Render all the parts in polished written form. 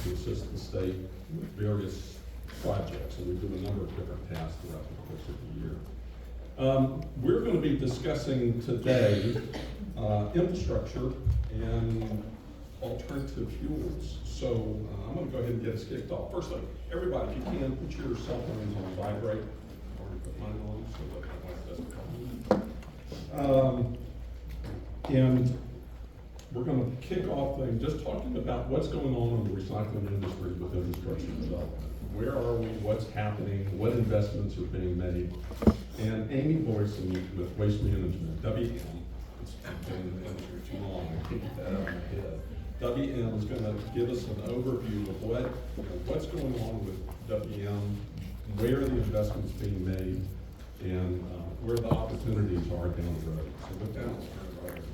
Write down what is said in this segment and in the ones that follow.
to assist the state with various projects, and we do a number of different tasks throughout the course of the year. We're going to be discussing today infrastructure and alternative fuels. So I'm going to go ahead and get us kicked off. First, everybody, if you can, put your cell phones on vibrate. I already put mine on so that my wife doesn't call me. And we're going to kick off things just talking about what's going on in the recycling industry with infrastructure development. Where are we? What's happening? What investments are being made? And Amy Boyson with Waste Management, WM, it's been in the industry too long, I can't get that out of my head. WM is going to give us an overview of what's going on with WM, where the investments being made, and where the opportunities are down the road. So with that, I'll turn it over to you.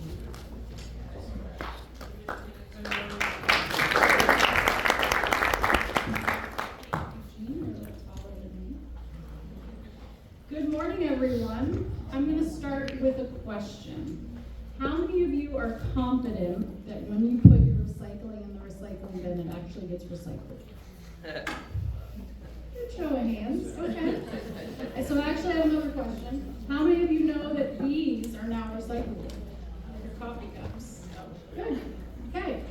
Good morning, everyone. I'm going to start with a question. How many of you are confident that when you put your recycling in the recycling bin, it actually gets recycled? Good show of hands. Okay. So actually, I have another question. How many of you know that these are now recyclable? Your coffee cups. Good. Okay.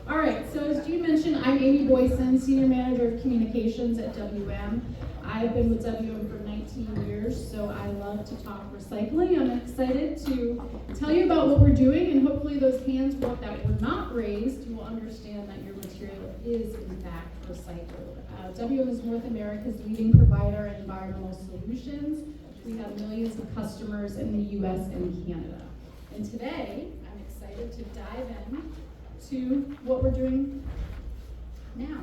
All right. So as Jean mentioned, I'm Amy Boyson, Senior Manager of Communications at WM. I've been with WM for 19 years, so I love to talk recycling. I'm excited to tell you about what we're doing, and hopefully those hands that were not raised, you will understand that your material is in fact recycled. WM is North America's leading provider of environmental solutions. We have millions of customers in the US and Canada. And today, I'm excited to dive in to what we're doing now.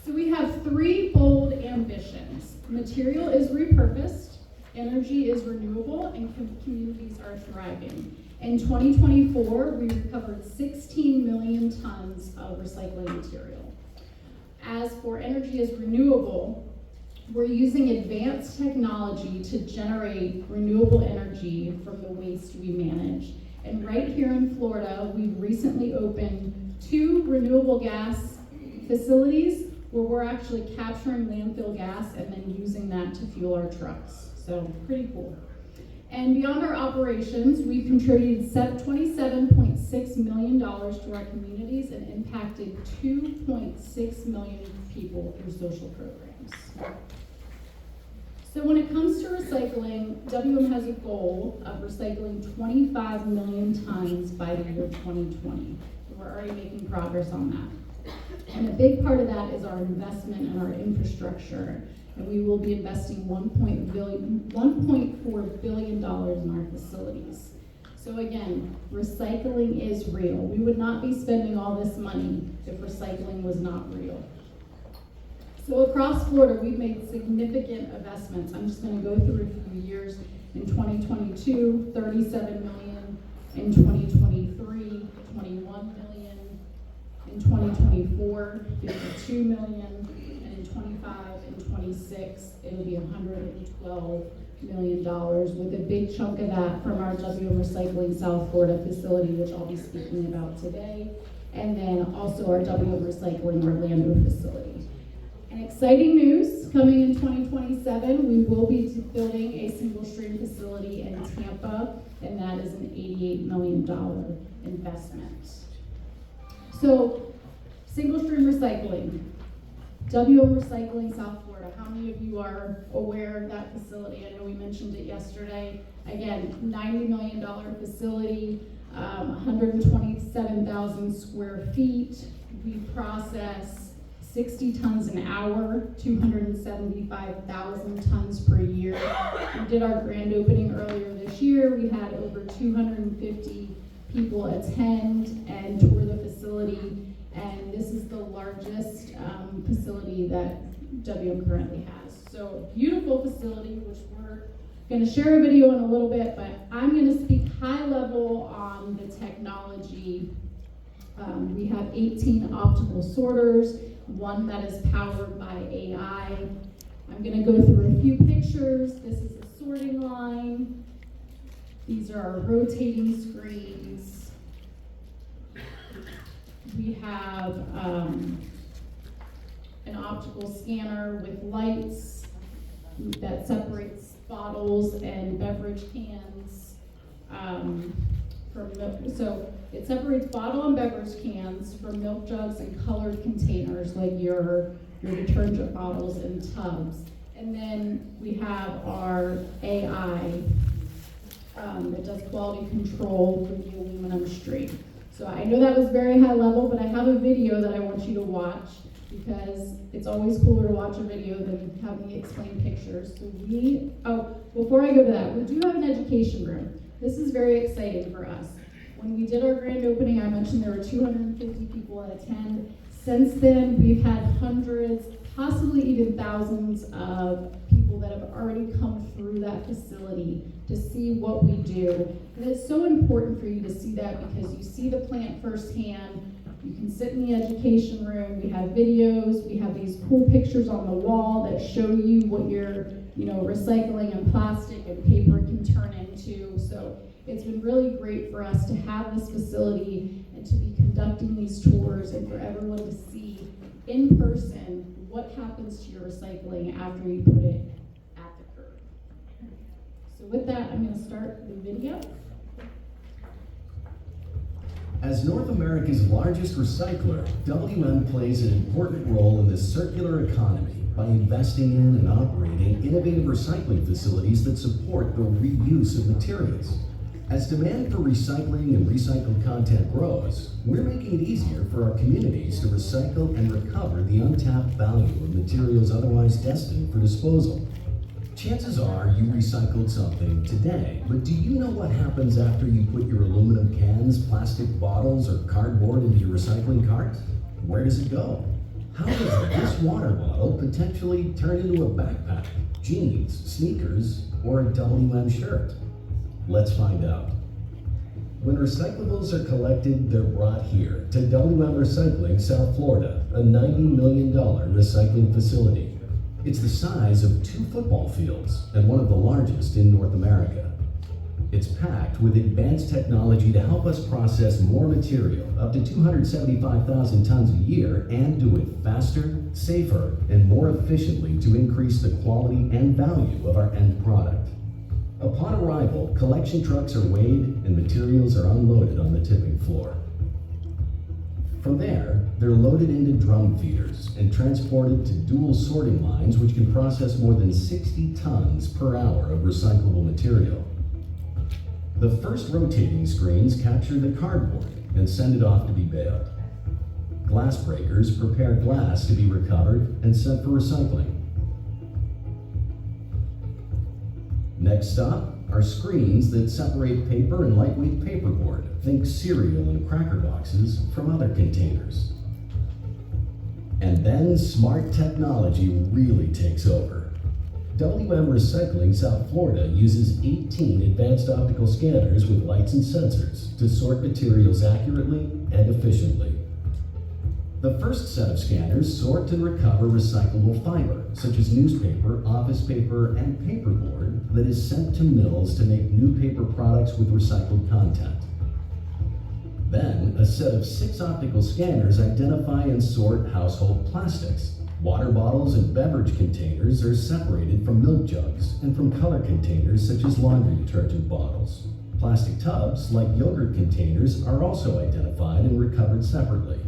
So we have three bold ambitions. Material is repurposed, energy is renewable, and communities are thriving. In 2024, we recovered 16 million tons of recycling material. As for energy is renewable, we're using advanced technology to generate renewable energy from the waste we manage. And right here in Florida, we've recently opened 2 renewable gas facilities where we're actually capturing landfill gas and then using that to fuel our trucks. So pretty cool. And beyond our operations, we've contributed $27.6 million to our communities and impacted 2.6 million people through social programs. So when it comes to recycling, WM has a goal of recycling 25 million tons by the year 2020. We're already making progress on that. And a big part of that is our investment in our infrastructure. And we will be investing $1.4 billion in our facilities. So again, recycling is real. We would not be spending all this money if recycling was not real. So across Florida, we've made significant investments. I'm just going to go through a few years. In 2022, 37 million. In 2023, 21 million. In 2024, 52 million. And in 25 and 26, it'll be $112 million, with a big chunk of that from our WM Recycling South Florida facility, which I'll be speaking about today, and then also our WM Recycling Orlando facility. And exciting news, coming in 2027, we will be building a single stream facility in Tampa, and that is an $88 million investment. So, single stream recycling, WM Recycling South Florida. How many of you are aware of that facility? I know we mentioned it yesterday. Again, $90 million facility, 127,000 square feet. We process 60 tons an hour, 275,000 tons per year. We did our grand opening earlier this year. We had over 250 people attend and tour the facility. And this is the largest facility that WM currently has. So beautiful facility, which we're going to share a video in a little bit, but I'm going to speak high level on the technology. We have 18 optical sorters, one that is powered by AI. I'm going to go through a few pictures. This is a sorting line. These are our rotating screens. We have optical scanner with lights that separates bottles and beverage cans from milk. So it separates bottle and beverage cans from milk jugs and colored containers like your detergent bottles and tubs. And then we have our AI that does quality control for the aluminum stream. So I know that was very high level, but I have a video that I want you to watch because it's always cooler to watch a video than have me explain pictures. So before I go to that, we do have an education room. This is very exciting for us. When we did our grand opening, I mentioned there were 250 people that attend. Since then, we've had hundreds, possibly even thousands of people that have already come through that facility to see what we do. And it's so important for you to see that because you see the plant firsthand. You can sit in the education room. We have videos. We have these cool pictures on the wall that show you what your recycling and plastic and paper can turn into. So it's been really great for us to have this facility and to be conducting these tours and for everyone to see in person what happens to your recycling after you put it at the curb. So with that, I'm going to start the video. As North America's largest recycler, WM plays an important role in the circular economy by investing in and operating innovative recycling facilities that support the reuse of materials. As demand for recycling and recycled content grows, we're making it easier for our communities to recycle and recover the untapped value of materials otherwise destined for disposal. Chances are you recycled something today, but do you know what happens after you put your aluminum cans, plastic bottles, or cardboard into your recycling cart? Where does it go? How does this water bottle potentially turn into a backpack, jeans, sneakers, or a WM shirt? Let's find out. When recyclables are collected, they're brought here to WM Recycling South Florida, a $90 million recycling facility. It's the size of 2 football fields and one of the largest in North America. It's packed with advanced technology to help us process more material, up to 275,000 tons a year, and do it faster, safer, and more efficiently to increase the quality and value of our end product. Upon arrival, collection trucks are weighed and materials are unloaded on the tipping floor. From there, they're loaded into drum feeders and transported to dual sorting lines which can process more than 60 tons per hour of recyclable material. The first rotating screens capture the cardboard and send it off to be baled. Glass breakers prepare glass to be recovered and sent for recycling. Next stop are screens that separate paper and lightweight paperboard, think cereal and cracker boxes, from other containers. And then smart technology really takes over. WM Recycling South Florida uses 18 advanced optical scanners with lights and sensors to sort materials accurately and efficiently. The first set of scanners sort and recover recyclable fiber, such as newspaper, office paper, and paperboard that is sent to mills to make new paper products with recycled content. Then, a set of 6 optical scanners identify and sort household plastics. Water bottles and beverage containers are separated from milk jugs and from color containers such as laundry detergent bottles. Plastic tubs, like yogurt containers, are also identified and recovered separately.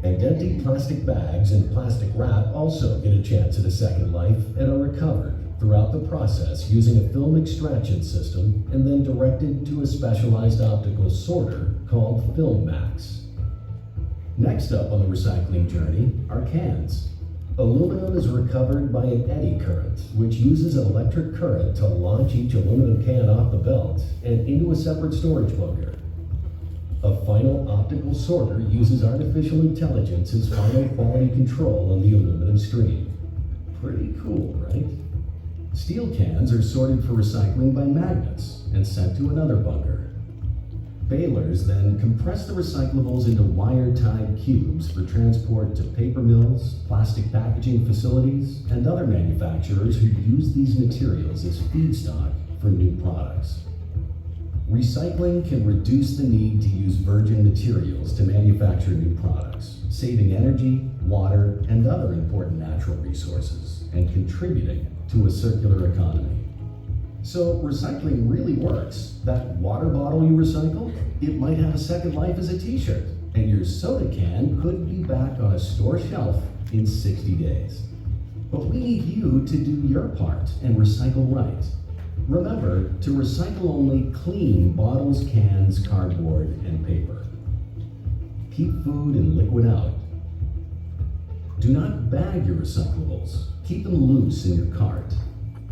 And empty plastic bags and plastic wrap also get a chance at a second life and are recovered throughout the process using a film extraction system and then directed to a specialized optical sorter called FilmMax. Next up on the recycling journey are cans. Aluminum is recovered by an eddy current, which uses an electric current to launch each aluminum can off the belt and into a separate storage bunker. A final optical sorter uses artificial intelligence as final quality control on the aluminum stream. Pretty cool, right? Steel cans are sorted for recycling by magnets and sent to another bunker. Balers then compress the recyclables into wire-tied cubes for transport to paper mills, plastic packaging facilities, and other manufacturers who use these materials as feedstock for new products. Recycling can reduce the need to use virgin materials to manufacture new products, saving energy, water, and other important natural resources, and contributing to a circular economy. So recycling really works. That water bottle you recycle, it might have a second life as a t-shirt, and your soda can could be back on a store shelf in 60 days. But we need you to do your part and recycle right. Remember to recycle only clean bottles, cans, cardboard, and paper. Keep food and liquid out. Do not bag your recyclables. Keep them loose in your cart.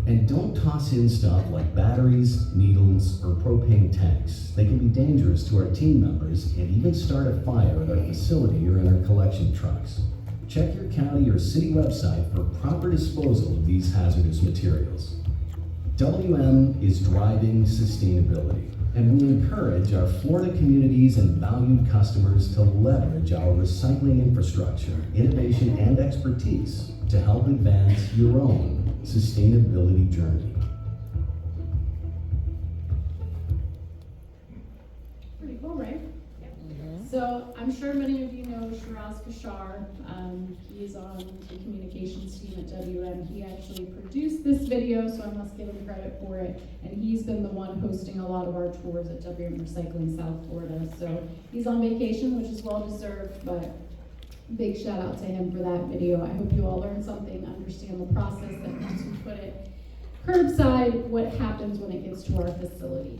And don't toss in stuff like batteries, needles, or propane tanks. They can be dangerous to our team members and even start a fire at our facility or in our collection trucks. Check your county or city website for proper disposal of these hazardous materials. WM is driving sustainability, and we encourage our Florida communities and valued customers to leverage our recycling infrastructure, innovation, and expertise to help advance your own sustainability journey. Pretty cool, right? So I'm sure many of you know Shiraz Kashar. He's on the communications team at WM. He actually produced this video, so I must give him credit for it. And he's been the one hosting a lot of our tours at WM Recycling South Florida. So he's on vacation, which is well deserved, but big shout out to him for that video. I hope you all learned something, understand the process that once we put it curbside, what happens when it gets to our facility.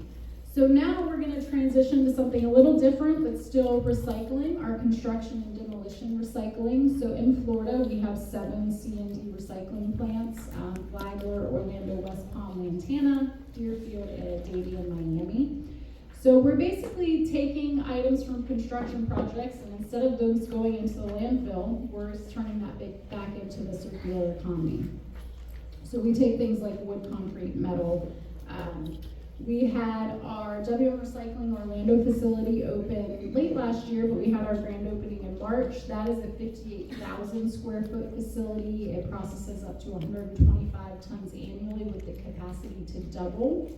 So now we're going to transition to something a little different, but still recycling, our construction and demolition recycling. So in Florida, we have 7 C&D recycling plants, Flagler, Orlando, West Palm, Lantana, Deerfield, Davie, and Miami. So we're basically taking items from construction projects, and instead of those going into the landfill, we're turning that back into the circular economy. So we take things like wood, concrete, metal. We had our WM Recycling Orlando facility open late last year, but we had our grand opening in March. That is a 58,000 square foot facility. It processes up to 125 tons annually with the capacity to double.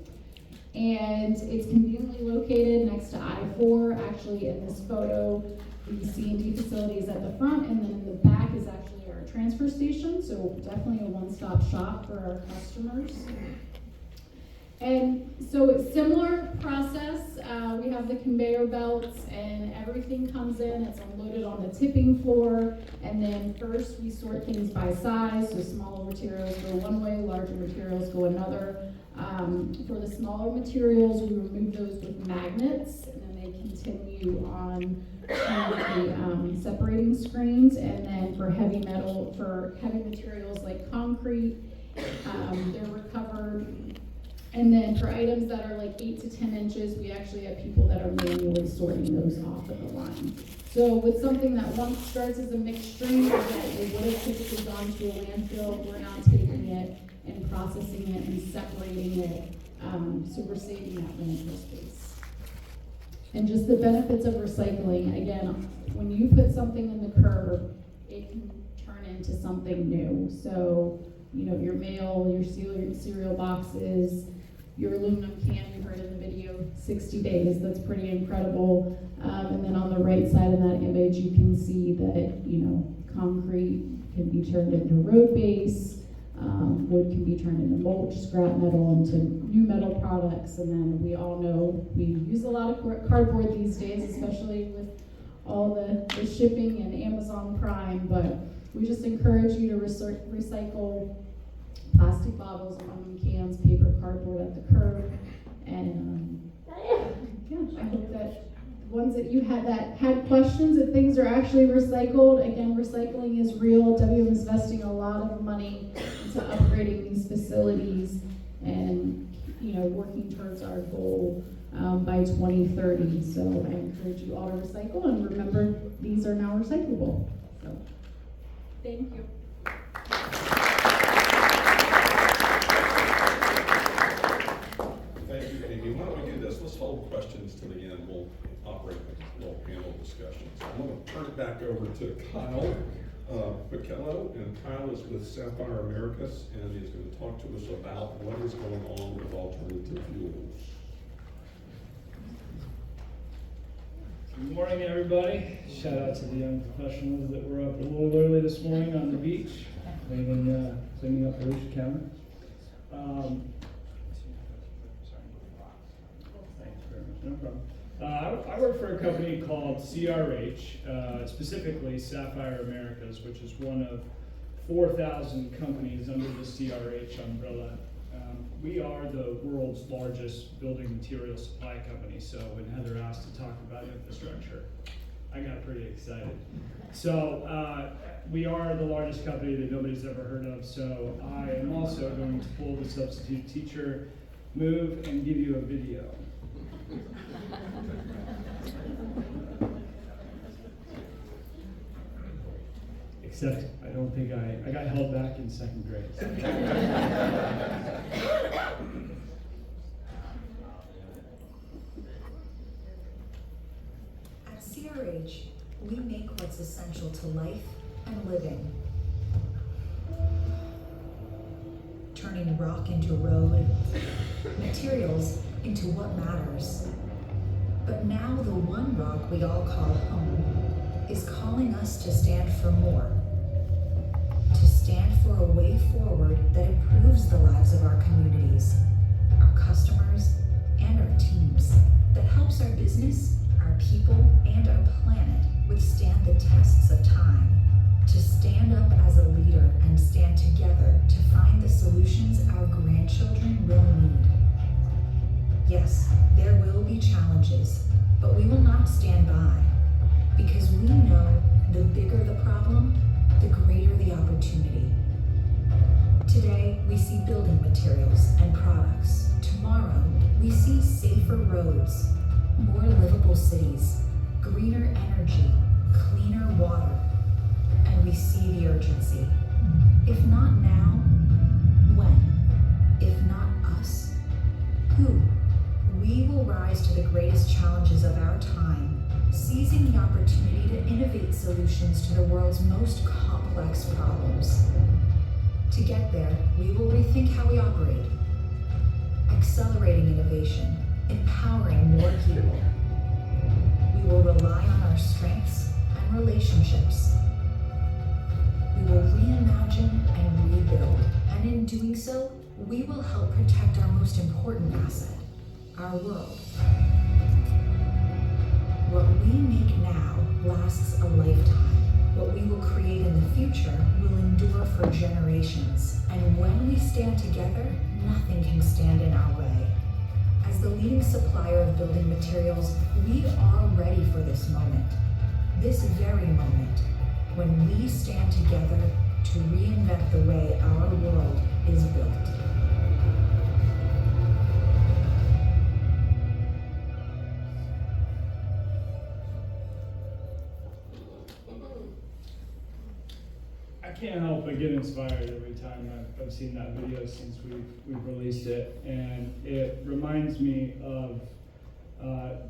And it's conveniently located next to I-4. Actually, in this photo, the C&D facility is at the front, and then in the back is actually our transfer station. So definitely a one-stop shop for our customers. And so it's similar process. We have the conveyor belts and everything comes in. It's unloaded on the tipping floor. And then first we sort things by size. So smaller materials go one way, larger materials go another. For the smaller materials, we remove those with magnets, and then they continue on the separating screens. And then for heavy materials like concrete, they're recovered. And then for items that are like 8 to 10 inches, we actually have people that are manually sorting those off of the line. So with something that once starts as a mixed stream, that it would have typically gone to a landfill, we're now taking it and processing it and separating it. So we're saving that landfill space. And just the benefits of recycling, again, when you put something in the curb, it can turn into something new. So, you know, your mail, your cereal boxes, your aluminum can, you heard in the video, 60 days, that's pretty incredible. And then on the right side of that image, you can see that, you know, concrete can be turned into road base, wood can be turned into mulch, scrap metal into new metal products, and then we all know we use a lot of cardboard these days, especially with all the shipping and Amazon Prime, but we just encourage you to recycle plastic bottles, aluminum cans, paper, cardboard at the curb, and I hope that ones that you had questions that things are actually recycled. Again, recycling is real. WM is investing a lot of money into upgrading these facilities and, you know, working towards our goal by 2030. So I encourage you all to recycle, and remember, these are now recyclable. So thank you. Thank you, Amy. Why don't we do this? Let's hold questions to the end. We'll operate a little panel discussion. So I'm going to turn it back over to Kyle Picello, and Kyle is with Sapphire Americas, and he's going to talk to us about what is going on with alternative fuels. Good morning, everybody. Shout out to the young professionals that were up a little early this morning on the beach, cleaning up Volusia County. Thanks very much. No problem. I work for a company called CRH, specifically Sapphire Americas, which is one of 4,000 companies under the CRH umbrella. We are the world's largest building material supply company, so when Heather asked to talk about infrastructure, I got pretty excited. So we are the largest company that nobody's ever heard of, so I am also going to pull the substitute teacher move and give you a video. Except I don't think I got held back in second grade. At CRH, we make what's essential to life and living. Turning rock into road, materials into what matters. But now the one rock we all call home is calling us to stand for more. To stand for a way forward that improves the lives of our communities, our customers, and our teams. That helps our business, our people, and our planet withstand the tests of time. To stand up as a leader and stand together to find the solutions our grandchildren will need. Yes, there will be challenges, but we will not stand by, because we know the bigger the problem, the greater the opportunity. Today, we see building materials and products. Tomorrow, we see safer roads, more livable cities, greener energy, cleaner water, and we see the urgency. If not now, when? If not us, who? We will rise to the greatest challenges of our time, seizing the opportunity to innovate solutions to the world's most complex problems. To get there, we will rethink how we operate, accelerating innovation, empowering more people. We will rely on our strengths and relationships. We will reimagine and rebuild, and in doing so, we will help protect our most important asset, our world. What we make now lasts a lifetime. What we will create in the future will endure for generations. And when we stand together, nothing can stand in our way. As the leading supplier of building materials, we are ready for this moment. This very moment, when we stand together to reinvent the way our world is built. I can't help but get inspired every time I've seen that video since we've released it, and it reminds me of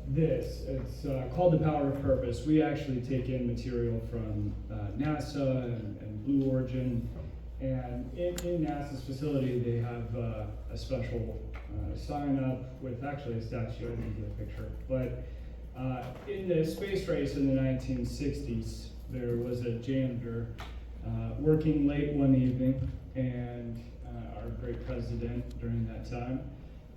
this. It's called The Power of Purpose. We actually take in material from NASA and Blue Origin, and in NASA's facility they have a special sign up with actually a statue. I didn't get a picture, but in the space race in the 1960s, there was a janitor working late one evening, and our great president during that time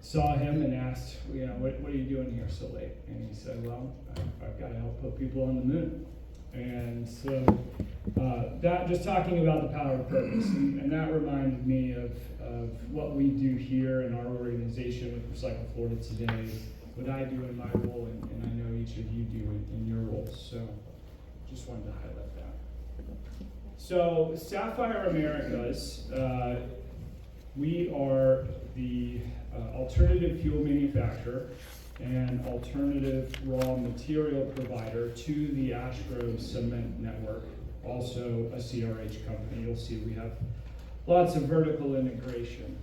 saw him and asked, what are you doing here so late? And he said, well, I've got to help put people on the moon. And so that, just talking about the power of purpose, and that reminded me of what we do here in our organization with Recycle Florida today, what I do in my role, and I know each of you do in your roles. So just wanted to highlight that. So Sapphire Americas, we are the alternative fuel manufacturer and alternative raw material provider to the Ash Grove Cement Network, also a CRH company. You'll see we have lots of vertical integration.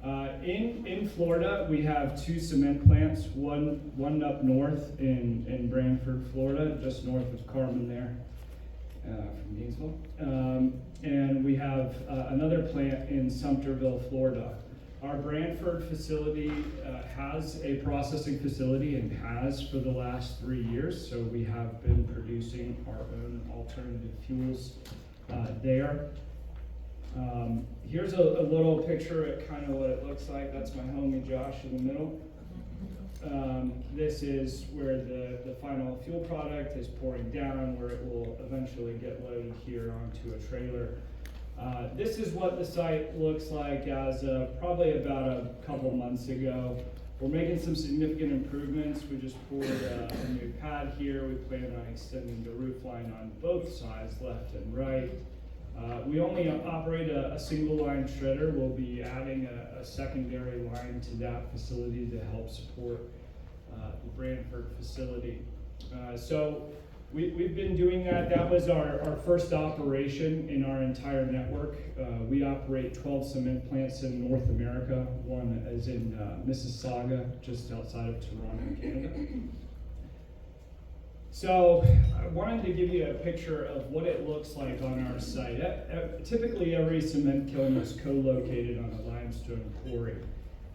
In Florida, we have two cement plants, one up north in Branford, Florida, just north of Carmen there. From Gainesville. And we have another plant in Sumterville, Florida. Our Brantford facility has a processing facility and has for the last 3 years. So we have been producing our own alternative fuels there. Here's a little picture of kind of what it looks like. That's my homie Josh in the middle. This is where the final fuel product is pouring down, where it will eventually get loaded here onto a trailer. This is what the site looks like as of probably about a couple months ago. We're making some significant improvements. We just poured a new pad here. We plan on extending the roof line on both sides, left and right. We only operate a single line shredder. We'll be adding a secondary line to that facility to help support the Brantford facility. So we've been doing that. That was our first operation in our entire network. We operate 12 cement plants in North America. One is in Mississauga, just outside of Toronto, Canada. So I wanted to give you a picture of what it looks like on our site. Typically every cement kiln is co-located on a limestone quarry.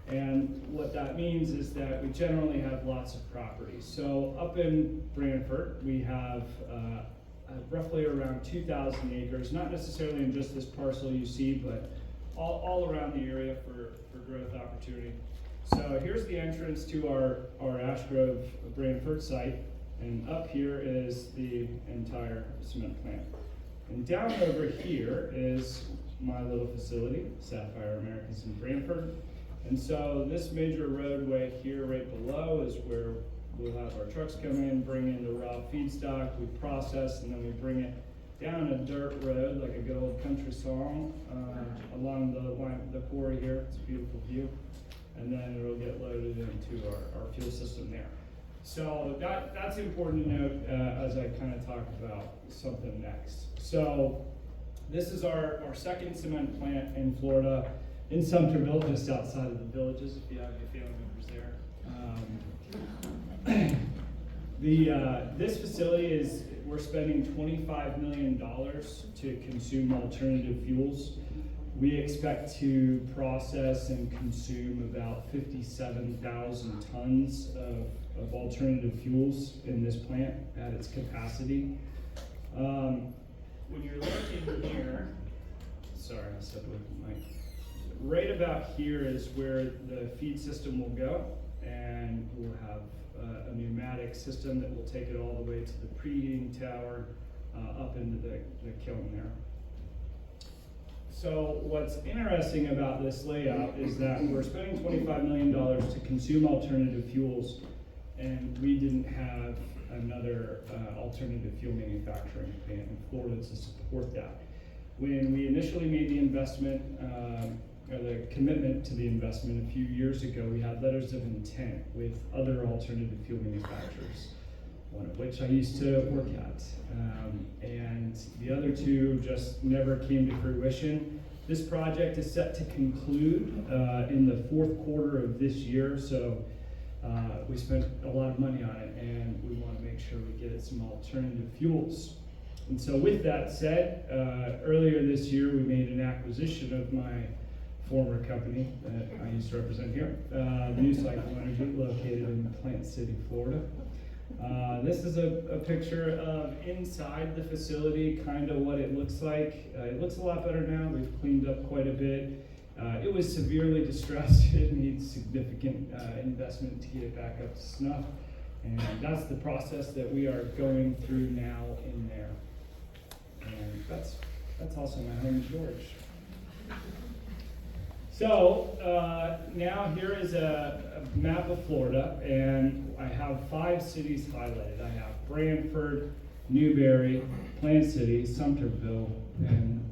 And what that means is that we generally have lots of properties. So up in Brantford, we have roughly around 2,000 acres, not necessarily in just this parcel you see, but all around the area for growth opportunity. So here's the entrance to our Ash Grove Brantford site. And up here is the entire cement plant. And down over here is my little facility, Sapphire Americas in Brantford. And so this major roadway here right below is where we'll have our trucks come in, bring in the raw feedstock, we process, and then we bring it down a dirt road, like a good old country song, along the quarry here. It's a beautiful view. And then it'll get loaded into our fuel system there. So that's important to note as I kind of talk about something next. So this is our second cement plant in Florida, in Sumterville, just outside of the Villages, if you have your family members there. This facility we're spending $25 million to consume alternative fuels. We expect to process and consume about 57,000 tons of alternative fuels in this plant at its capacity. When you're looking here, sorry, I said with my mic. Right about here is where the feed system will go, and we'll have a pneumatic system that will take it all the way to the preheating tower up into the kiln there. So what's interesting about this layout is that we're spending $25 million to consume alternative fuels, and we didn't have another alternative fuel manufacturing plant in Florida to support that. When we initially made the investment, or the commitment to the investment a few years ago, we had letters of intent with other alternative fuel manufacturers, one of which I used to work at. And the other two just never came to fruition. This project is set to conclude in the fourth quarter of this year, so we spent a lot of money on it, and we want to make sure we get it some alternative fuels. And so with that said, earlier this year we made an acquisition of my former company that I used to represent here, New Cycle Energy, located in Plant City, Florida. This is a picture of inside the facility, kind of what it looks like. It looks a lot better now. We've cleaned up quite a bit. It was severely distressed. It needs significant investment to get it back up to snuff. And that's the process that we are going through now in there. And that's also my home, George. So now here is a map of Florida, and I have 5 cities highlighted. I have Brantford, Newberry, Plant City, Sumterville, and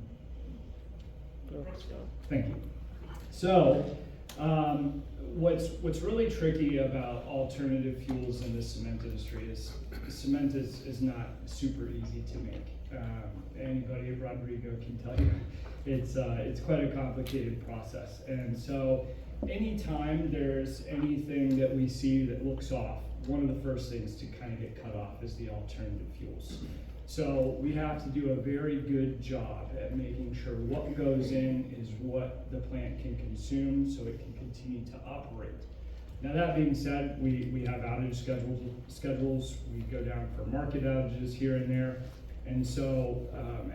Brooksville. Thank you. So what's really tricky about alternative fuels in the cement industry is cement is not super easy to make. Anybody at Rodrigo can tell you. It's quite a complicated process. And so anytime there's anything that we see that looks off, one of the first things to kind of get cut off is the alternative fuels. So we have to do a very good job at making sure what goes in is what the plant can consume so it can continue to operate. Now that being said, we have outage schedules. We go down for market outages here and there. And so,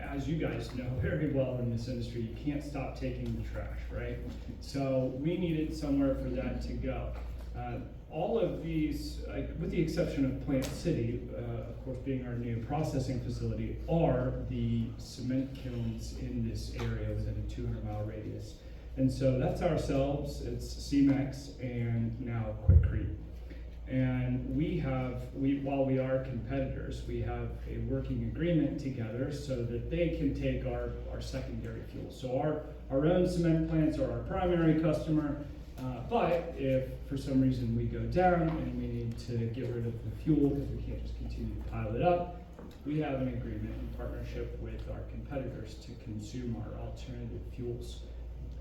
as you guys know very well in this industry, you can't stop taking the trash, right? So we needed somewhere for that to go. All of these, with the exception of Plant City, of course being our new processing facility, are the cement kilns in this area within a 200-mile radius. And so that's ourselves, it's CEMEX, and now Quikrete. And while we are competitors, we have a working agreement together so that they can take our secondary fuel. So our own cement plants are our primary customer, but if for some reason we go down and we need to get rid of the fuel because we can't just continue to pile it up, we have an agreement in partnership with our competitors to consume our alternative fuels.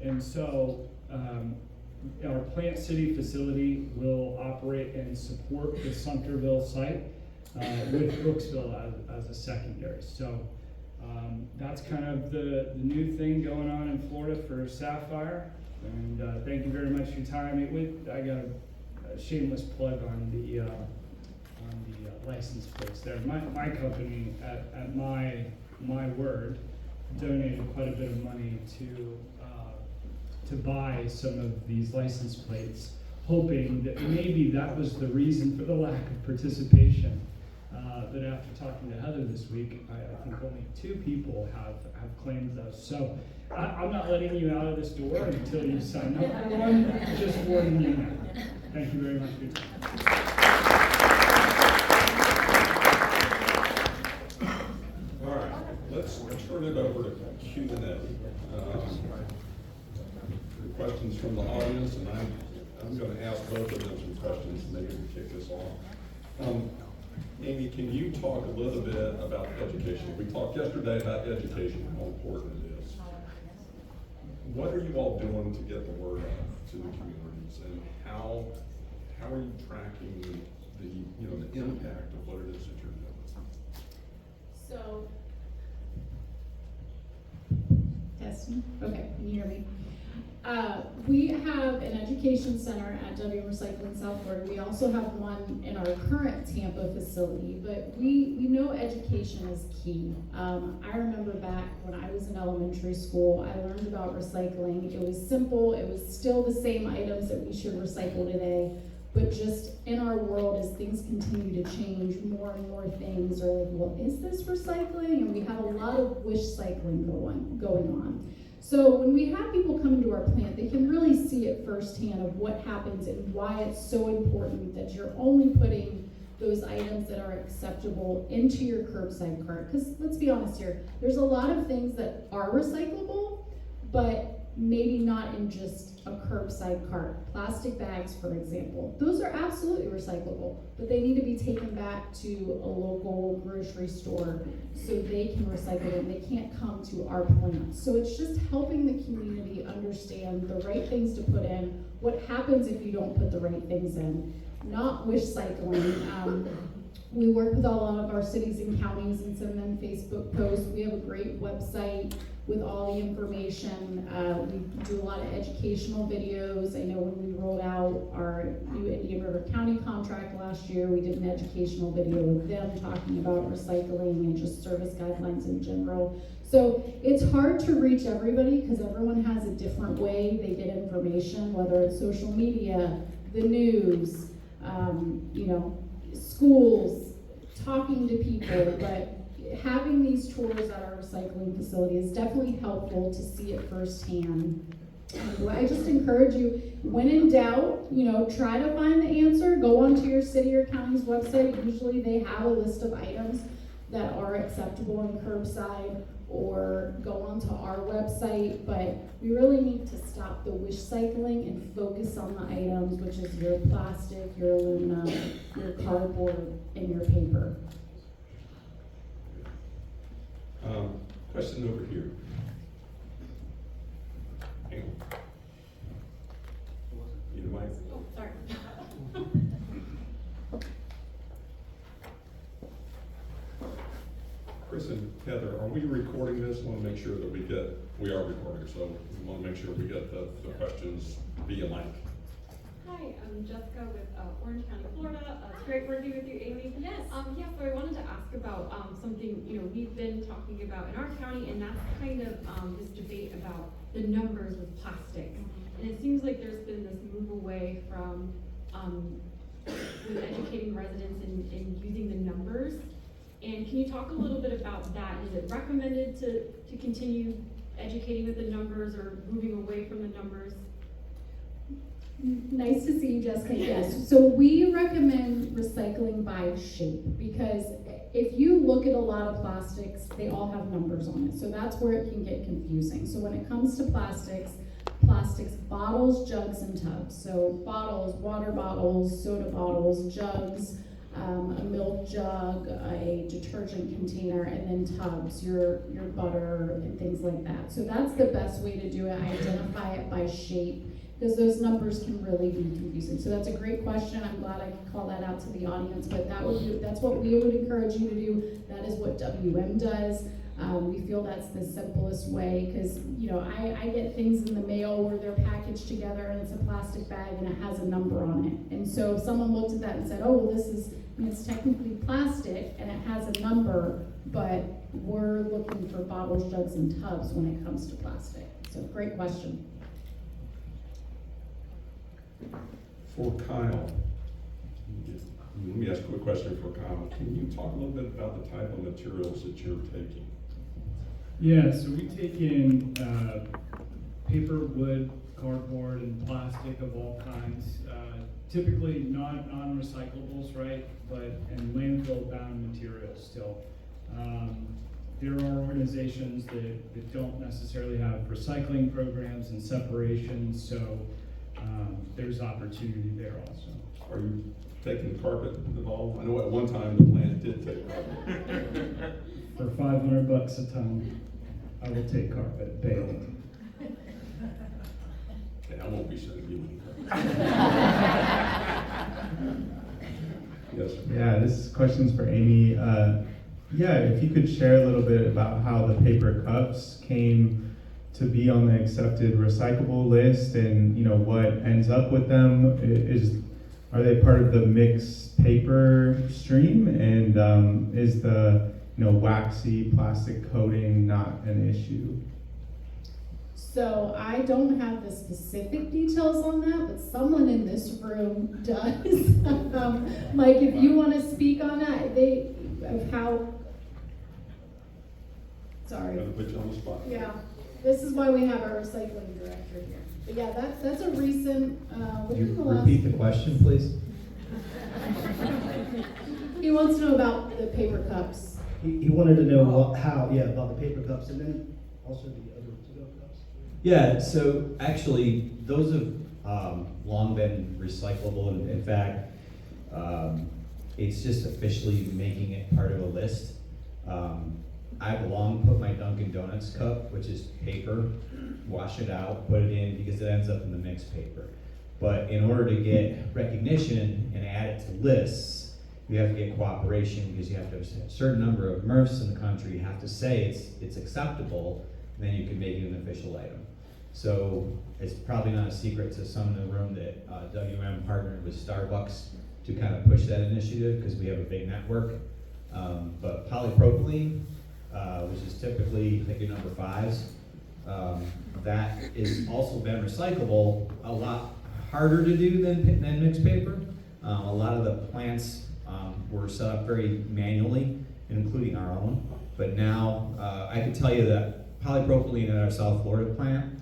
And so our Plant City facility will operate and support the Sumterville site with Brooksville as a secondary. So that's kind of the new thing going on in Florida for Sapphire. And thank you very much for your time. I got a shameless plug on the license plates there. My company, at my word, donated quite a bit of money to buy some of these license plates, hoping that maybe that was the reason for the lack of participation. But after talking to Heather this week, I think only 2 people have claimed those. So I'm not letting you out of this door until you sign up for one. Just warning you now. Thank you very much for your time. All right, let's turn it over to Q&A. Questions from the audience, and I'm going to ask both of them some questions, maybe to kick this off. Amy, can you talk a little bit about education? We talked yesterday about education, how important it is. What are you all doing to get the word out to the communities, and how are you tracking the impact of what it is that you're doing? So, testing. Okay, can you hear me? We have an education center at W Recycling South Florida. We also have one in our current Tampa facility, but we know education is key. I remember back when I was in elementary school, I learned about recycling. It was simple. It was still the same items that we should recycle today, but just in our world, as things continue to change, more and more things are like, well, is this recycling? And we have a lot of wish cycling going on. So when we have people come into our plant, they can really see it firsthand of what happens and why it's so important that you're only putting those items that are acceptable into your curbside cart. Because let's be honest here, there's a lot of things that are recyclable, but maybe not in just a curbside cart. Plastic bags, for example, those are absolutely recyclable, but they need to be taken back to a local grocery store so they can recycle them. They can't come to our plant. So it's just helping the community understand the right things to put in, what happens if you don't put the right things in, not wish cycling. We work with all of our cities and counties and send them Facebook posts. We have a great website with all the information. We do a lot of educational videos. I know when we rolled out our new Indian River County contract last year, we did an educational video with them talking about recycling and just service guidelines in general. So it's hard to reach everybody because everyone has a different way they get information, whether it's social media, the news, schools, talking to people, but having these tours at our recycling facility is definitely helpful to see it firsthand. I just encourage you, when in doubt, try to find the answer. Go onto your city or county's website. Usually they have a list of items that are acceptable in curbside, or go onto our website, but we really need to stop the wish cycling and focus on the items, which is your plastic, your aluminum, your cardboard, and your paper. Question over here. Hang on. Need a mic? Oh, sorry. together. Are we recording this? I want to make sure that we are recording, so we want to make sure we get the questions via mic. Hi, I'm Jessica with Orange County, Florida. It's great working with you, Amy. Yes. Yeah, so I wanted to ask about something, we've been talking about in our county, and that's kind of this debate about the numbers with plastics. And it seems like there's been this move away from with educating residents in using the numbers. And can you talk a little bit about that? Is it recommended to continue educating with the numbers or moving away from the numbers? Nice to see you, Jessica. Yes. So we recommend recycling by shape, because if you look at a lot of plastics, they all have numbers on it. So that's where it can get confusing. So when it comes to plastics, bottles, jugs, and tubs. So bottles, water bottles, soda bottles, jugs, a milk jug, a detergent container, and then tubs, your butter and things like that. So that's the best way to do it. Identify it by shape, because those numbers can really be confusing. So that's a great question. I'm glad I could call that out to the audience, but that's what we would encourage you to do. That is what WM does. We feel that's the simplest way, because I get things in the mail where they're packaged together and it's a plastic bag and it has a number on it. And so if someone looked at that and said, oh, well, it's technically plastic and it has a number, but we're looking for bottles, jugs, and tubs when it comes to plastic. So great question. For Kyle, let me ask a quick question for Kyle. Can you talk a little bit about the type of materials that you're taking? Yeah, so we take in paper, wood, cardboard, and plastic of all kinds. Typically not non-recyclables, right? And landfill-bound materials still. There are organizations that don't necessarily have recycling programs and separations, so there's opportunity there also. Are you taking carpet involved? I know at one time the plant did take carpet. For $500 a ton, I will take carpet baled. Okay, I won't be sending you any carpet. Yes. Yeah, this question's for Amy. If you could share a little bit about how the paper cups came to be on the accepted recyclable list, and what ends up with them. Are they part of the mixed paper stream, and is the waxy plastic coating not an issue? So I don't have the specific details on that, but someone in this room does. Mike, if you want to speak on that, sorry. Gotta put you on the spot. Yeah, this is why we have our recycling director here. But yeah, that's a recent, Could you repeat the question, please? He wants to know about the paper cups. He wanted to know about the paper cups, and then also the other to-go cups. Yeah, so actually, those have long been recyclable. And in fact, it's just officially making it part of a list. I've long put my Dunkin' Donuts cup, which is paper, wash it out, put it in, because it ends up in the mixed paper. But in order to get recognition and add it to lists, you have to get cooperation, because you have to have a certain number of MRFs in the country. You have to say it's acceptable, and then you can make it an official item. So it's probably not a secret to some in the room that WM partnered with Starbucks to kind of push that initiative, because we have a big network. But polypropylene, which is typically, I think, your number 5s, that is also been recyclable, a lot harder to do than mixed paper. A lot of the plants were set up very manually, including our own. But now, I can tell you that polypropylene at our South Florida plant,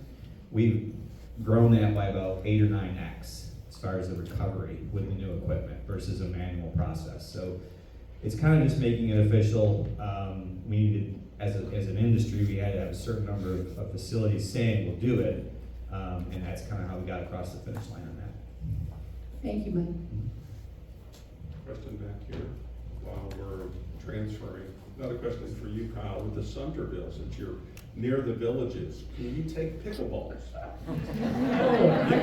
we've grown that by about 8 or 9x as far as the recovery with the new equipment versus a manual process. So it's kind of just making it official. We needed, as an industry, we had to have a certain number of facilities saying we'll do it, and that's kind of how we got across the finish line on that. Thank you, Mike. Question back here while we're transferring. Another question for you, Kyle. With the Sumterville, since you're near the villages, can you take pickleballs?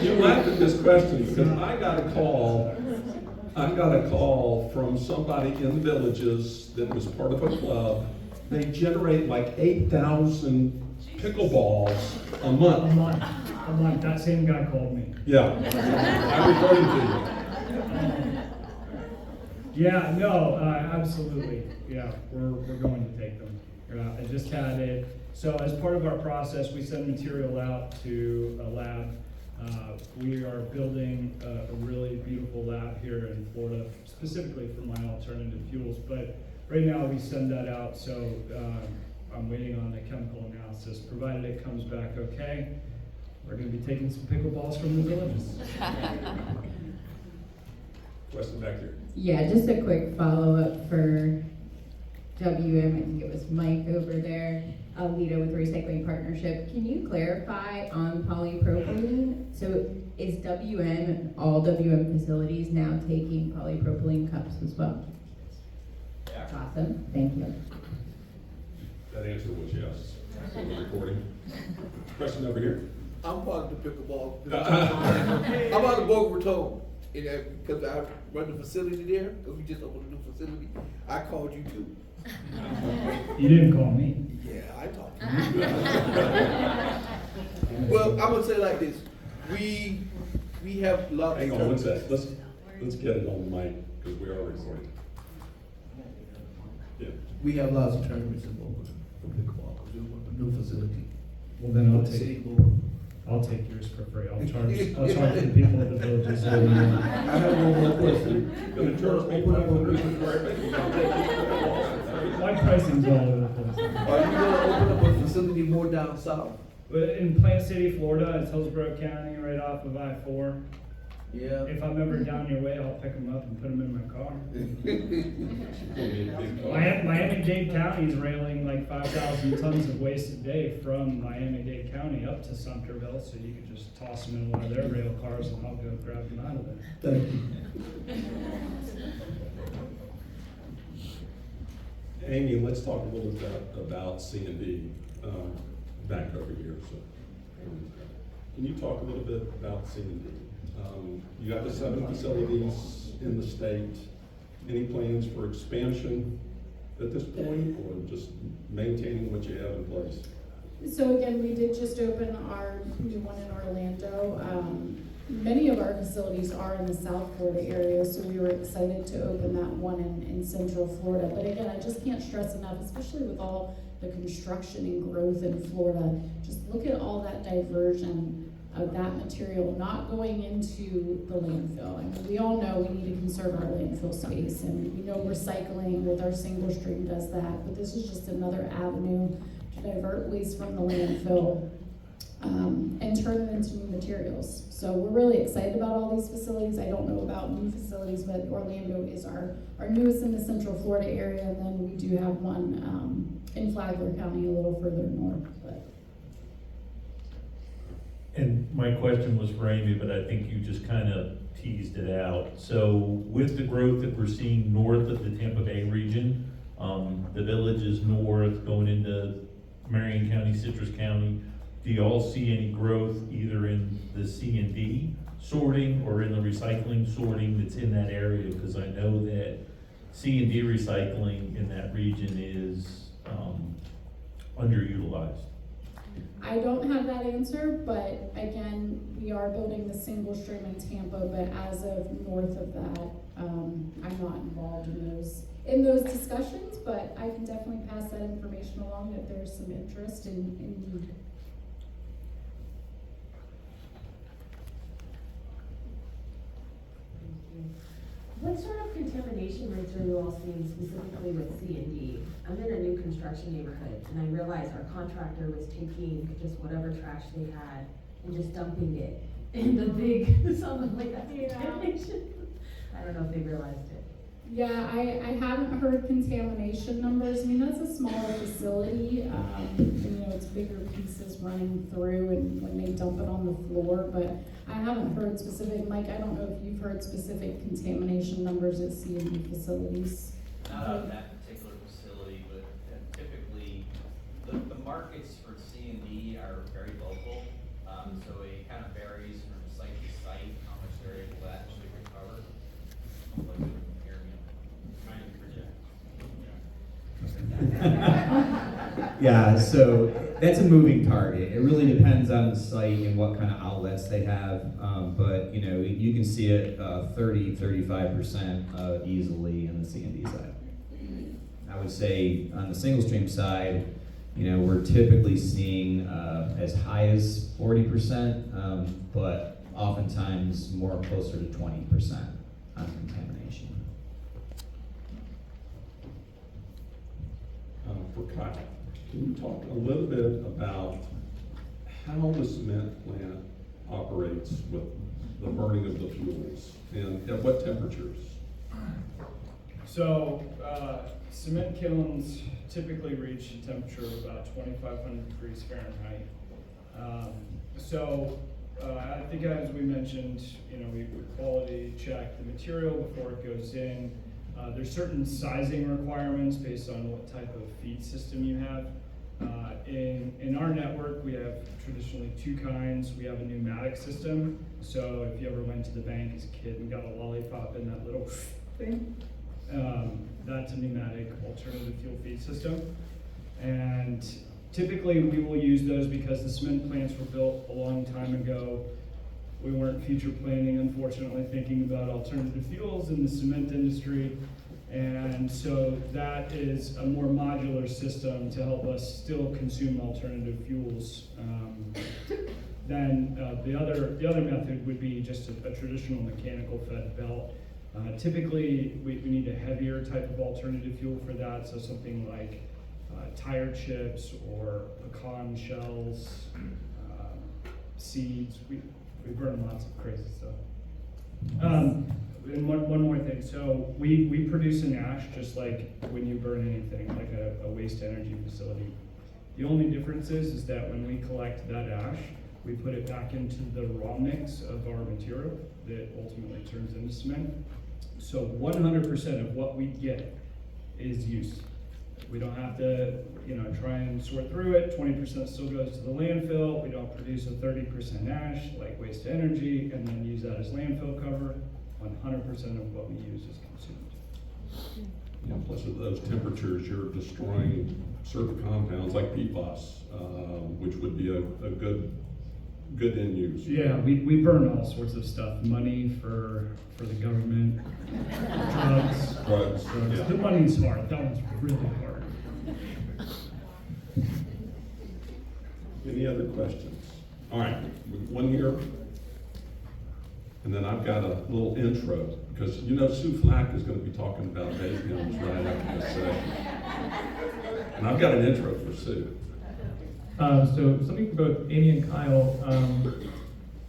You laughed at this question because I got a call from somebody in the villages that was part of a club they generate like 8,000 pickleballs a month. A month, that same guy called me. Yeah, I'm referring to you. Yeah, no, absolutely, yeah, we're going to take them. I just had it, so as part of our process, we send material out to a lab. We are building a really beautiful lab here in Florida, specifically for my alternative fuels, but right now we send that out, so I'm waiting on the chemical analysis. Provided it comes back okay, we're gonna be taking some pickleballs from the villages. Question back here. Yeah, just a quick follow-up for WM, I think it was Mike over there, Alita with Recycling Partnership. Can you clarify on polypropylene? So is WM, all WM facilities now taking polypropylene cups as well? Yeah. Awesome, thank you. That answer was yes. So the recording. Question over here. I'm part of the pickleball. I'm on the Boca Raton, because I run the facility there, because we just opened a new facility. I called you too. You didn't call me. Yeah, I talked to you. Well, I'm gonna say it like this, we have a lot of. Hang on one sec. Let's get it on the mic, because we are recording. Yeah. We have lots of tournaments in Boca for pickleball, because we opened a new facility. Well, then With the city board. I'll take yours for free. I'll charge the people at the villages. I have one more question. Gonna charge people My pricing's all over the place. Are you gonna open up a facility more down south? But in Plant City, Florida, it's Hillsborough County, right off of I-4. Yeah. If I'm ever down your way, I'll pick them up and put them in my car. Miami-Dade County is railing like 5,000 tons of waste a day from Miami-Dade County up to Sumterville, so you can just toss them in one of their rail cars and I'll go grab them out of there. Thank you. Amy, let's talk a little bit about C&D, back over here. So, can you talk a little bit about C&D? You have the 7 facilities in the state. Any plans for expansion at this point, or just maintaining what you have in place? So again, we did just open our new one in Orlando. Many of our facilities are in the South Florida area, so we were excited to open that one in Central Florida. But again, I just can't stress enough, especially with all the construction and growth in Florida, just look at all that diversion of that material not going into the landfill. I mean, we all know we need to conserve our landfill space, and we know recycling with our single stream does that, but this is just another avenue to divert waste from the landfill and turn them into new materials. So we're really excited about all these facilities. I don't know about new facilities, but Orlando is our newest in the Central Florida area, and then we do have one in Flagler County a little further north. But And my question was for Amy, but I think you just kind of teased it out. So with the growth that we're seeing north of the Tampa Bay region, the villages north going into Marion County, Citrus County, do you all see any growth either in the C&D sorting or in the recycling sorting that's in that area? Because I know that C&D recycling in that region is underutilized. I don't have that answer, but again, we are building the single stream in Tampa, but as of north of that, I'm not involved in those discussions, but I can definitely pass that information along if there's some interest in need. What sort of contamination rates are you all seeing specifically with C&D? I'm in a new construction neighborhood, and I realized our contractor was taking just whatever trash they had and just dumping it in the big, so I'm like, that's contamination. I don't know if they realized it. Yeah, I haven't heard contamination numbers. I mean, that's a smaller facility. It's bigger pieces running through and when they dump it on the floor, but I haven't heard specific. Mike, I don't know if you've heard specific contamination numbers at C&D facilities. Not out of that particular facility, but typically the markets for C&D are very local. So it kind of varies from site to site how much they're able to actually recover. Like, trying to project. Yeah, so that's a moving target. It really depends on the site and what kind of outlets they have. But you know, you can see it 30-35% easily on the C&D side. I would say on the single stream side, you know, we're typically seeing as high as 40%, but oftentimes more closer to 20% on contamination. For Kyle, can you talk a little bit about how the cement plant operates with the burning of the fuels and at what temperatures? So, cement kilns typically reach a temperature of about 2,500 degrees Fahrenheit. I think as we mentioned, you know, we quality check the material before it goes in. There's certain sizing requirements based on what type of feed system you have. In our network, we have traditionally two kinds. We have a pneumatic system. So if you ever went to the bank as a kid and got a lollipop in that little thing, that's a pneumatic alternative fuel feed system. And typically we will use those because the cement plants were built a long time ago. We weren't future planning, unfortunately, thinking about alternative fuels in the cement industry. And so that is a more modular system to help us still consume alternative fuels. Then the other method would be just a traditional mechanical fed belt. Typically, we need a heavier type of alternative fuel for that, so something like tire chips or pecan shells, seeds. We burn lots of crazy stuff. And one more thing, so we produce an ash just like when you burn anything, like a waste energy facility. The only difference is that when we collect that ash, we put it back into the raw mix of our material that ultimately turns into cement. So 100% of what we get is use. We don't have to, you know, try and sort through it. 20% still goes to the landfill. We don't produce a 30% ash like waste energy and then use that as landfill cover. 100% of what we use is consumed. You know, plus at those temperatures, you're destroying certain compounds like PFAS, which would be a good end use. Yeah, we burn all sorts of stuff. Money for the government, drugs. Yeah. The money's hard. That one's really hard. Any other questions? All right, one here. And then I've got a little intro, because you know Sue Flack is going to be talking about vape pens right after this session. And I've got an intro for Sue. So something for both Amy and Kyle,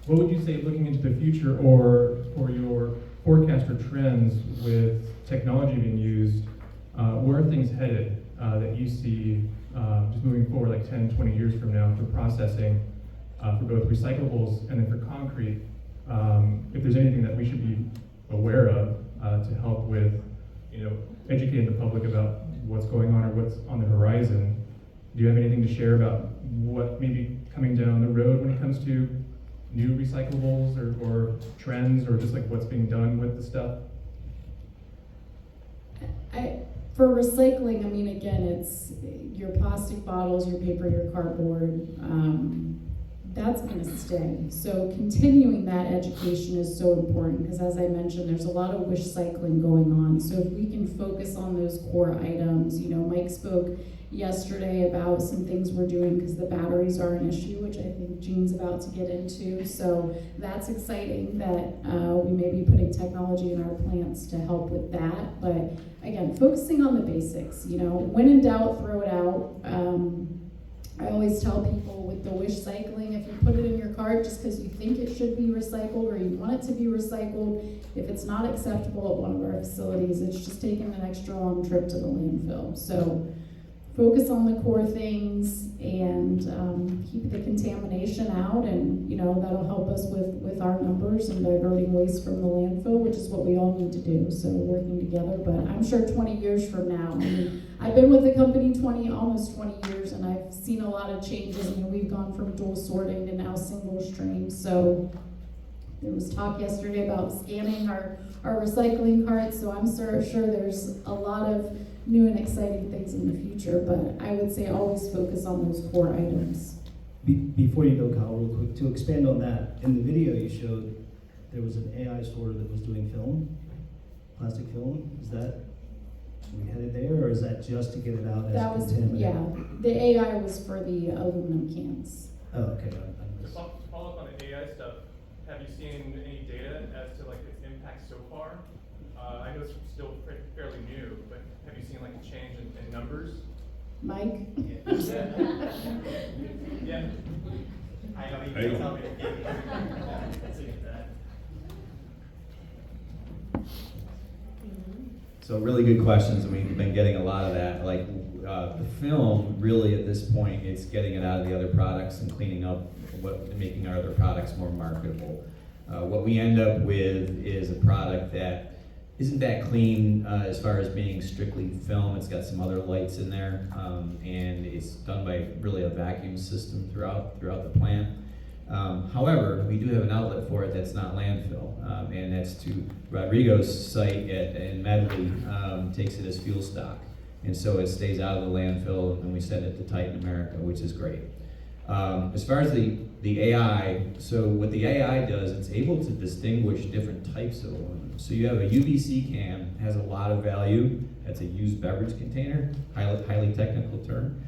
what would you say looking into the future or for your forecast or trends with technology being used, where are things headed that you see just moving forward like 10, 20 years from now for processing for both recyclables and then for concrete? If there's anything that we should be aware of to help with, you know, educating the public about what's going on or what's on the horizon. Do you have anything to share about what may be coming down the road when it comes to new recyclables or trends or just like what's being done with the stuff? For recycling, I mean, again, it's your plastic bottles, your paper, your cardboard, that's gonna stay. So continuing that education is so important because as I mentioned, there's a lot of wish cycling going on. So if we can focus on those core items, you know, Mike spoke yesterday about some things we're doing because the batteries are an issue, which I think Jean's about to get into. So that's exciting that we may be putting technology in our plants to help with that. But again, focusing on the basics, you know, when in doubt, throw it out. I always tell people with the wish cycling, if you put it in your cart just because you think it should be recycled or you want it to be recycled, if it's not acceptable at one of our facilities, it's just taking an extra long trip to the landfill. So focus on the core things and keep the contamination out, and you know that'll help us with our numbers and diverting waste from the landfill, which is what we all need to do. So working together, but I'm sure 20 years from now, I mean, I've been with the company almost 20 years, and I've seen a lot of changes. I mean, we've gone from dual sorting to now single stream. So there was talk yesterday about scanning our recycling carts. So I'm sure there's a lot of new and exciting things in the future, but I would say always focus on those core items. Before you go, Kyle, real quick, to expand on that, in the video you showed, there was an AI store that was doing film, plastic film. Is that, are we headed there, or is that just to get it out as That was, contaminant? yeah, the AI was for the aluminum cans. Oh, okay. To follow up on the AI stuff, have you seen any data as to like its impact so far? I know it's still fairly new, but have you seen like a change in numbers? Mike? Yeah. I know you Hang can on. tell me to give So really good questions, and we've been getting a lot of that. Like the film, really at this point, it's getting it out of the other products and cleaning up making our other products more marketable. What we end up with is a product that isn't that clean as far as being strictly film. It's got some other lights in there, and it's done by really a vacuum system throughout the plant. However, we do have an outlet for it that's not landfill, and that's to Rodrigo's site in Medley, takes it as fuel stock. And so it stays out of the landfill, and we send it to Titan America, which is great. As far as the AI, so what the AI does, it's able to distinguish different types of aluminum. So you have a UBC can, has a lot of value. That's a used beverage container, highly technical term.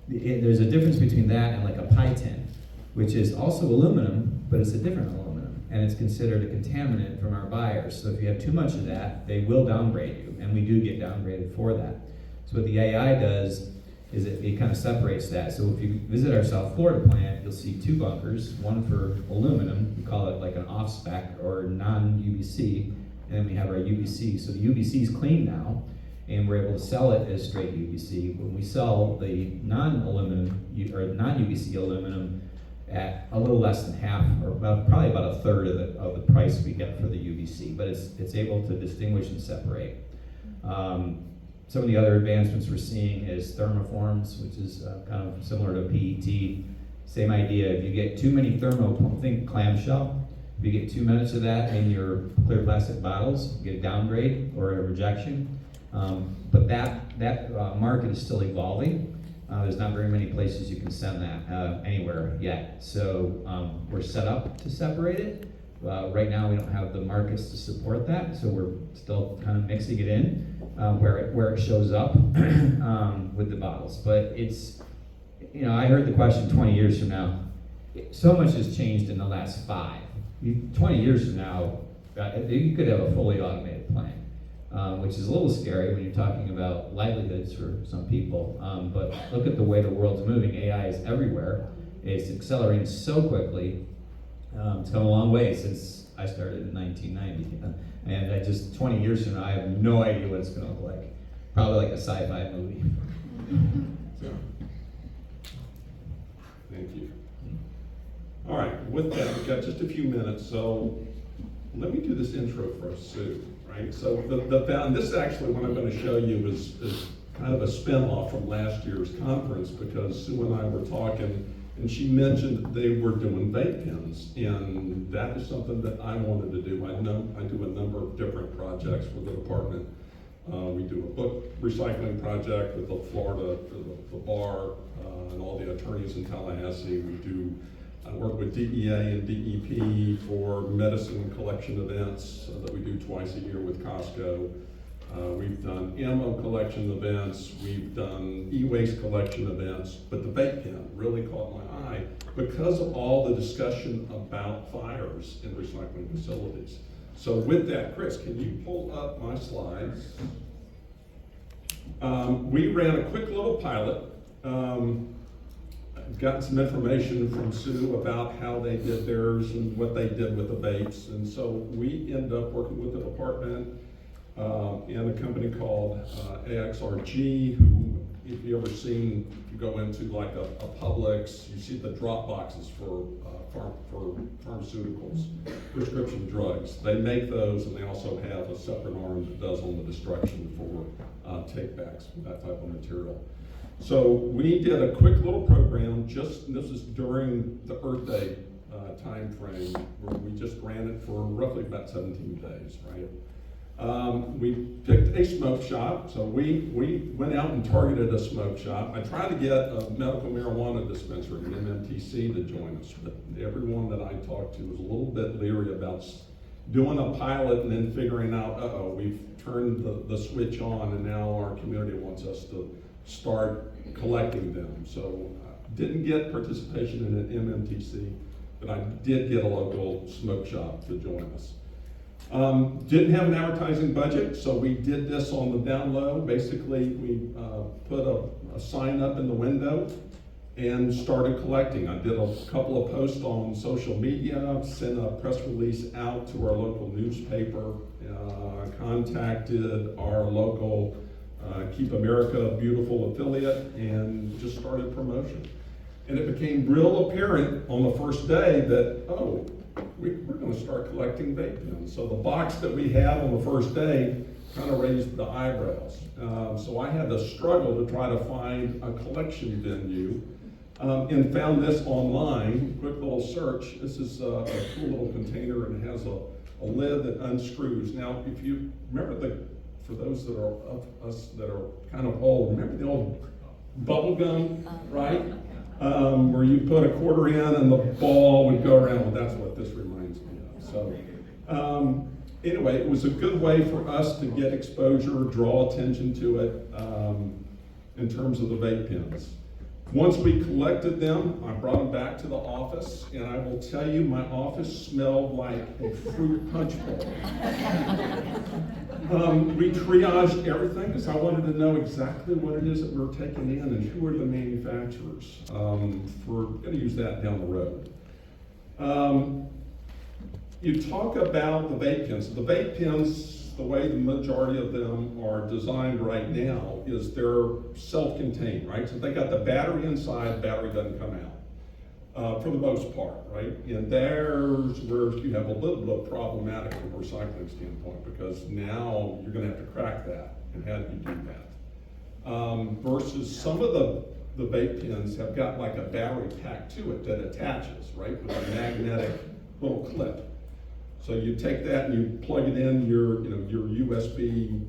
There's a difference between that and like a pie tin, which is also aluminum, but it's a different aluminum, and it's considered a contaminant from our buyers. So if you have too much of that, they will downgrade you, and we do get downgraded for that. So what the AI does is it kind of separates that. So if you visit our South Florida plant, you'll see two bunkers, one for aluminum, we call it like an off-spec or non-UBC, and then we have our UBC. So the UBC is clean now, and we're able to sell it as straight UBC. When we sell the non-aluminum or non-UBC aluminum at a little less than half, or probably about a third of the price we get for the UBC, but it's able to distinguish and separate. Some of the other advancements we're seeing is thermoforms, which is kind of similar to PET. Same idea. If you get too many think clamshell. If you get too much of that in your clear plastic bottles, you get a downgrade or a rejection. But that market is still evolving. There's not very many places you can send that anywhere yet. So we're set up to separate it. Right now we don't have the markets to support that, so we're still kind of mixing it in where it shows up with the bottles. But it's, I heard the question 20 years from now. So much has changed in the last 5. 20 years from now, you could have a fully automated plant. Which is a little scary when you're talking about livelihoods for some people. But look at the way the world's moving. AI is everywhere. It's accelerating so quickly. It's come a long way since I started in 1990. And just 20 years from now, I have no idea what it's going to look like. Probably like a sci-fi movie. So. Thank you. All right, with that, we've got just a few minutes, so let me do this intro first, Sue. Right? So and this is actually what I'm going to show you is kind of a spin-off from last year's conference, because Sue and I were talking, and she mentioned that they were doing vape pens, and that is something that I wanted to do. I do a number of different projects for the department. We do a book recycling project with the Florida, the bar, and all the attorneys in Tallahassee. I work with DEA and DEP for medicine collection events that we do twice a year with Costco. We've done ammo collection events, we've done e-waste collection events, but the vape pen really caught my eye because of all the discussion about fires in recycling facilities. So with that, Chris, can you pull up my slides? We ran a quick little pilot. Got some information from Sue about how they did theirs and what they did with the vapes. And so we end up working with the department and a company called AXRG, who, if you ever seen, if you go into like a Publix, you see the drop boxes for pharmaceuticals, prescription drugs. They make those, and they also have a separate arm that does on the destruction for take backs, that type of material. So we did a quick little program, this is during the Earth Day time frame, where we just ran it for roughly about 17 days, right? We picked a smoke shop, so we went out and targeted a smoke shop. I tried to get a medical marijuana dispensary, an MMTC, to join us, but everyone that I talked to was a little bit leery about doing a pilot and then figuring out, we've turned the switch on and now our community wants us to start collecting them. So didn't get participation in an MMTC, but I did get a local smoke shop to join us. Didn't have an advertising budget, so we did this on the down low. Basically, we put a sign up in the window and started collecting. I did a couple of posts on social media, sent a press release out to our local newspaper, contacted our local Keep America Beautiful affiliate, and just started promotion. And it became real apparent on the first day that, we're going to start collecting vape pens. So the box that we had on the first day kind of raised the eyebrows. So I had to struggle to try to find a collection venue, and found this online. Quick little search. This is a cool little container, and it has a lid that unscrews. Now, if you remember for those that are of us that are kind of old, remember the old bubble gum, right? Where you put a quarter in and the ball would go around. Well, that's what this reminds me of. So anyway, it was a good way for us to get exposure, draw attention to it in terms of the vape pens. Once we collected them, I brought them back to the office, and I will tell you, my office smelled like a fruit punch bowl. We triaged everything because I wanted to know exactly what it is that we were taking in and who are the manufacturers. We're going to use that down the road. You talk about the vape pens. The vape pens, the way the majority of them are designed right now is they're self-contained, right? So they got the battery inside, battery doesn't come out, for the most part, right? And there's where you have a little bit problematic from a recycling standpoint, because now you're gonna have to crack that, and how do you do that? Versus some of the vape pens have got like a battery pack to it that attaches, right, with a magnetic little clip. So you take that and you plug it in your USB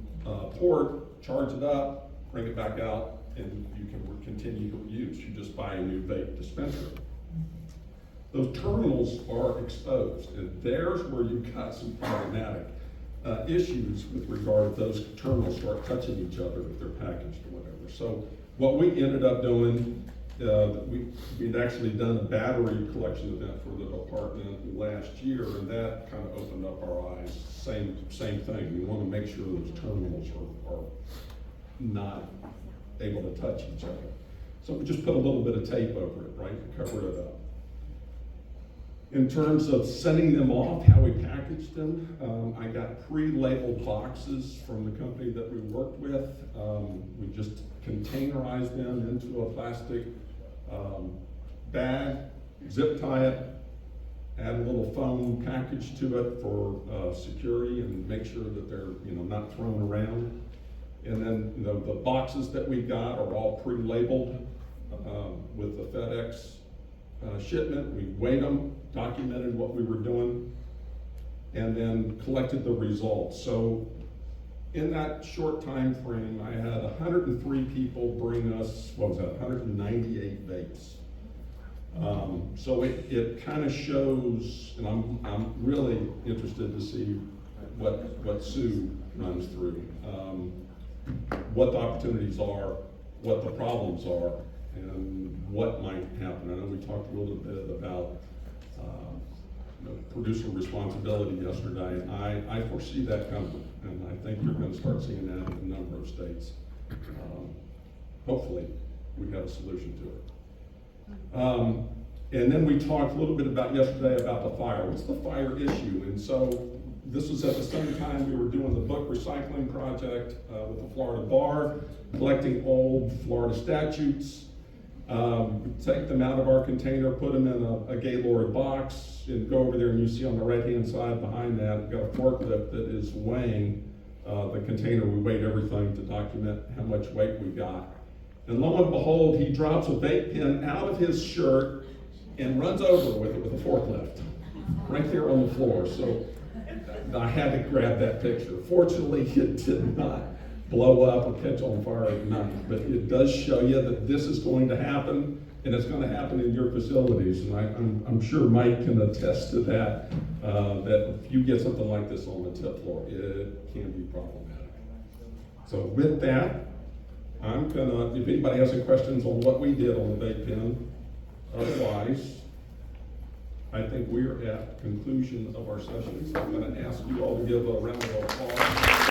port, charge it up, bring it back out, and you can continue to use. You just buy a new vape dispenser. Those terminals are exposed, and there's where you got some problematic issues with regard to those terminals start touching each other if they're packaged or whatever. So what we ended up doing, we'd actually done a battery collection event for the department last year, and that kind of opened up our eyes. Same thing. We want to make sure those terminals are not able to touch each other. So we just put a little bit of tape over it, right, to cover it up. In terms of sending them off, how we packaged them, I got pre-labeled boxes from the company that we worked with. We just containerized them into a plastic bag, zip tie it, add a little foam package to it for security and make sure that they're not thrown around. And then the boxes that we got are all pre-labeled with the FedEx shipment. We weighed them, documented what we were doing, and then collected the results. So in that short time frame, I had 103 people bring us, 198 vapes. So it kind of shows, and I'm really interested to see what Sue runs through, what the opportunities are, what the problems are, and what might happen. I know we talked a little bit about producer responsibility yesterday. I foresee that coming, and I think you're going to start seeing that in a number of states. Hopefully, we have a solution to it. And then we talked a little bit about yesterday about the fire. What's the fire issue? And so this was at the same time we were doing the book recycling project with the Florida Bar, collecting old Florida statutes. Take them out of our container, put them in a Gaylord box, and go over there, and you see on the right-hand side behind that, we've got a forklift that is weighing the container. We weighed everything to document how much weight we got. And lo and behold, he drops a vape pen out of his shirt and runs over with it with a forklift right there on the floor. So I had to grab that picture. Fortunately, it did not blow up or catch on fire at night, but it does show you that this is going to happen, and it's going to happen in your facilities. And I'm sure Mike can attest to that, that if you get something like this on the tip floor, it can be problematic. So with that, I'm gonna, if anybody has any questions on what we did on the vape pen, otherwise, I think we're at conclusion of our session. So I'm gonna ask you all to give a round of applause.